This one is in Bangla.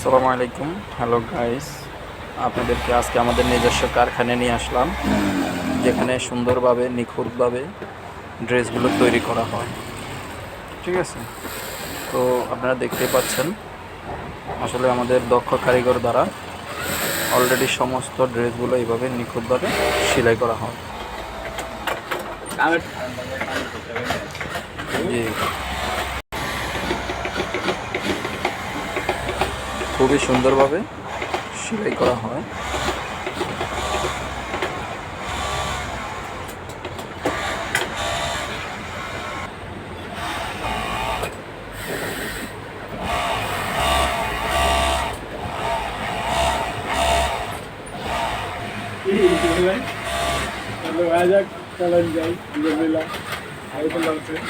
আসসালামু আলাইকুম। হ্যালো গাইস, আপনাদেরকে আজকে আমাদের নিজস্ব কারখানায় নিয়ে আসলাম, যেখানে সুন্দরভাবে নিখুঁতভাবে ড্রেসগুলো তৈরি করা হয়। ঠিক আছে, তো আপনারা দেখতেই পাচ্ছেন আসলে আমাদের দক্ষ কারিগর দ্বারা অলরেডি সমস্ত ড্রেসগুলো এইভাবে নিখুঁতভাবে সেলাই করা হয়। জি, খুবই সুন্দরভাবে সেলাই করা হয়। ajak jalan jauh, alhamdulillah. Ayo pulang sih.